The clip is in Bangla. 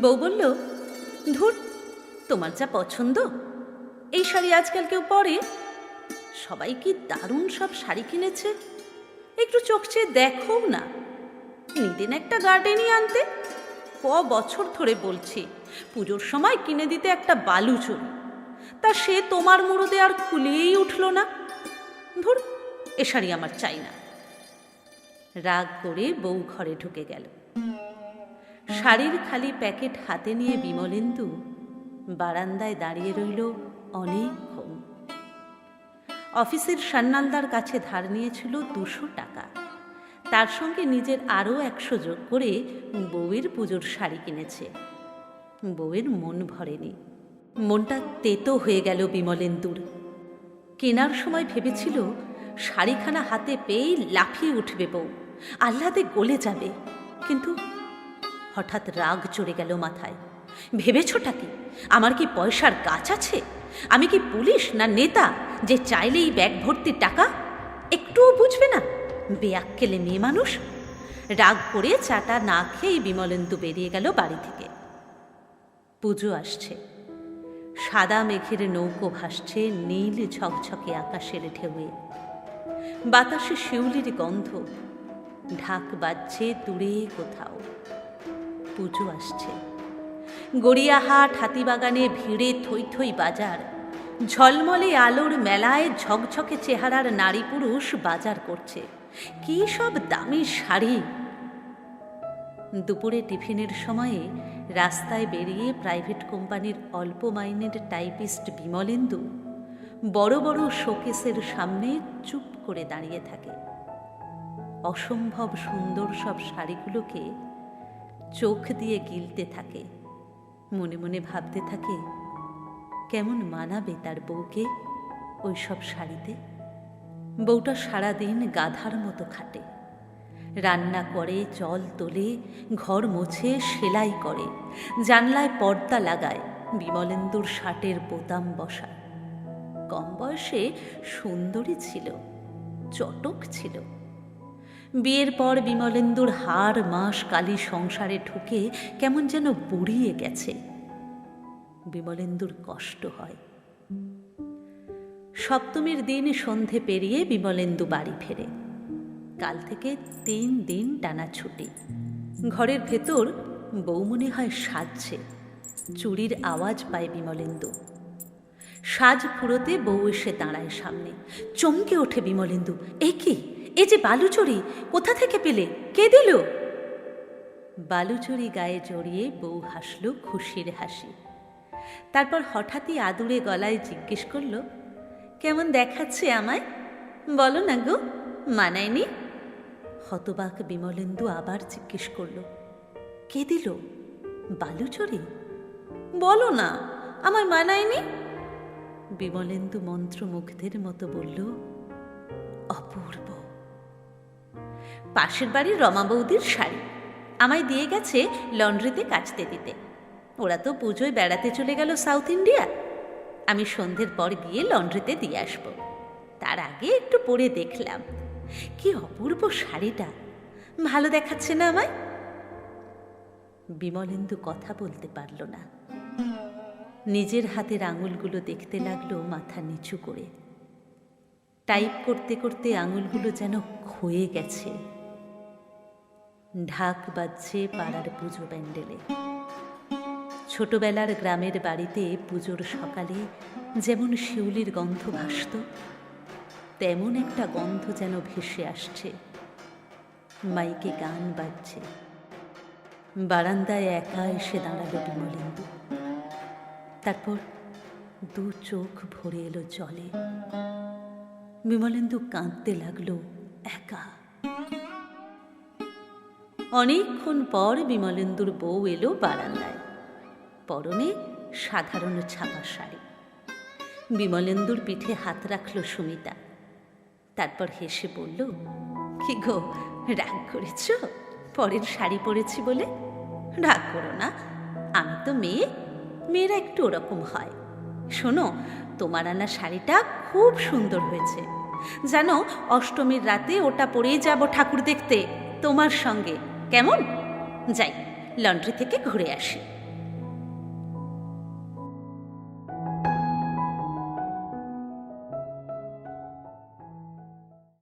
বউ বলল, ধুর, তোমার যা পছন্দ, এই শাড়ি আজকাল কেউ পরে? সবাই কি দারুণ সব শাড়ি কিনেছে, একটু চোখ চেয়ে দেখো না। নিতেন একটা গার্ডেনই আনতে। বছর ধরে বলছি পুজোর সময় কিনে দিতে একটা বালুচরি, তা সে তোমার মুরদে আর খুলিয়েই উঠল না। ধুর, এ শাড়ি আমার চাই না। রাগ করে বউ ঘরে ঢুকে গেল। শাড়ির খালি প্যাকেট হাতে নিয়ে বিমলেন্দু বারান্দায় দাঁড়িয়ে রইল অনেকক্ষণ। অফিসের সান্নালদার কাছে ধার নিয়েছিল 200 টাকা, তার সঙ্গে নিজের আরও 100 যোগ করে বউয়ের পুজোর শাড়ি কিনেছে। বউয়ের মন ভরেনি, মনটা তেতো হয়ে গেল বিমলেন্দুর। কেনার সময় ভেবেছিল শাড়িখানা হাতে পেয়েই লাফিয়ে উঠবে বউ, আহ্লাদে গলে যাবে। কিন্তু হঠাৎ রাগ চড়ে গেল মাথায়। ভেবেছোটা কি আমার কি পয়সার গাছ আছে? আমি কি পুলিশ না নেতা যে চাইলেই ব্যাগ ভর্তি টাকা? একটুও বুঝবে না, বেয়াক্কেলে মেয়ে মানুষ। রাগ করে চাটা না খেয়েই বিমলেন্দু বেরিয়ে গেল বাড়ি থেকে। পুজো আসছে, সাদা মেঘের নৌকো ভাসছে নীল ঝকঝকে আকাশের ঢেউয়ে। বাতাসে শিউলির গন্ধ, ঢাক বাজছে দূরে কোথাও। পুজো আসছে। গড়িয়াহাট, হাতিবাগানে ভিড়ে থই থই বাজার। ঝলমলে আলোর মেলায় ঝকঝকে চেহারার নারী পুরুষ বাজার করছে। কি সব দামি শাড়ি! দুপুরে টিফিনের সময়ে রাস্তায় বেরিয়ে প্রাইভেট কোম্পানির অল্প মাইনের টাইপিস্ট বিমলেন্দু বড় বড় শোকেসের সামনে চুপ করে দাঁড়িয়ে থাকে। অসম্ভব সুন্দর সব শাড়িগুলোকে চোখ দিয়ে গিলতে থাকে। মনে মনে ভাবতে থাকে কেমন মানাবে তার বউকে ওই সব শাড়িতে। বউটা সারাদিন গাধার মতো খাটে, রান্না করে, জল তোলে, ঘর মোছে, সেলাই করে, জানলায় পর্দা লাগায়, বিমলেন্দুর শার্টের বোতাম বসায়। কম বয়সে সুন্দরী ছিল, চটক ছিল। বিয়ের পর বিমলেন্দুর হাড় মাস কালি সংসারে ঢুকে কেমন যেন বুড়িয়ে গেছে। বিমলেন্দুর কষ্ট হয়। সপ্তমীর দিন সন্ধে পেরিয়ে বিমলেন্দু বাড়ি ফেরে। কাল থেকে 3 দিন টানা ছুটি। ঘরের ভেতর বউ মনে হয় সাজছে। চুড়ির আওয়াজ পায় বিমলেন্দু। সাজ ফুরোতে বউ এসে দাঁড়ায় সামনে। চমকে ওঠে বিমলেন্দু, এ কি, এ যে বালুচরি, কোথা থেকে পেলে, কে দিল? বালুচরি গায়ে জড়িয়ে বউ হাসল খুশির হাসি। তারপর হঠাৎই আদুরে গলায় জিজ্ঞেস করল, কেমন দেখাচ্ছে আমায়? বলো না গো, মানায়নি? হতবাক বিমলেন্দু আবার জিজ্ঞেস করল, কে দিল? বালুচরি? বলো না, আমার মানায়নি? বিমলেন্দু মন্ত্রমুগ্ধের মতো বলল, অপূর্ব। পাশের বাড়ির রমা বৌদির শাড়ি, আমায় দিয়ে গেছে লন্ড্রিতে কাচতে দিতে। ওরা তো পুজোয় বেড়াতে চলে গেল সাউথ ইন্ডিয়া। আমি সন্ধ্যের পর গিয়ে লন্ড্রিতে দিয়ে আসব। তার আগে একটু পরে দেখলাম, কি অপূর্ব শাড়িটা, ভালো দেখাচ্ছে না আমায়? বিমলেন্দু কথা বলতে পারল না। নিজের হাতের আঙুলগুলো দেখতে লাগলো মাথা নিচু করে। টাইপ করতে করতে আঙুলগুলো যেন ক্ষয়ে গেছে। ঢাক বাজছে পাড়ার পুজো প্যান্ডেলে। ছোটবেলার গ্রামের বাড়িতে পুজোর সকালে যেমন শিউলির গন্ধ ভাসত, তেমন একটা গন্ধ যেন ভেসে আসছে। মাইকে গান বাজছে। বারান্দায় একা এসে দাঁড়ালো বিমলেন্দু। তারপর 2 চোখ ভরে এলো জলে। বিমলেন্দু কাঁদতে লাগলো একা। অনেকক্ষণ পর বিমলেন্দুর বউ এলো বারান্দায়। পরনে সাধারণ ছাপা শাড়ি। বিমলেন্দুর পিঠে হাত রাখল সুমিতা। তারপর হেসে বলল, কি গো, রাগ করেছ পরের শাড়ি পরেছি বলে? রাগ করো না, আমি তো মেয়ে, মেয়েরা একটু ওরকম হয়। শোনো, তোমার আনা শাড়িটা খুব সুন্দর হয়েছে। জানো, অষ্টমীর রাতে ওটা পরেই যাব ঠাকুর দেখতে তোমার সঙ্গে, কেমন? যাই, লন্ড্রি থেকে ঘুরে আসি।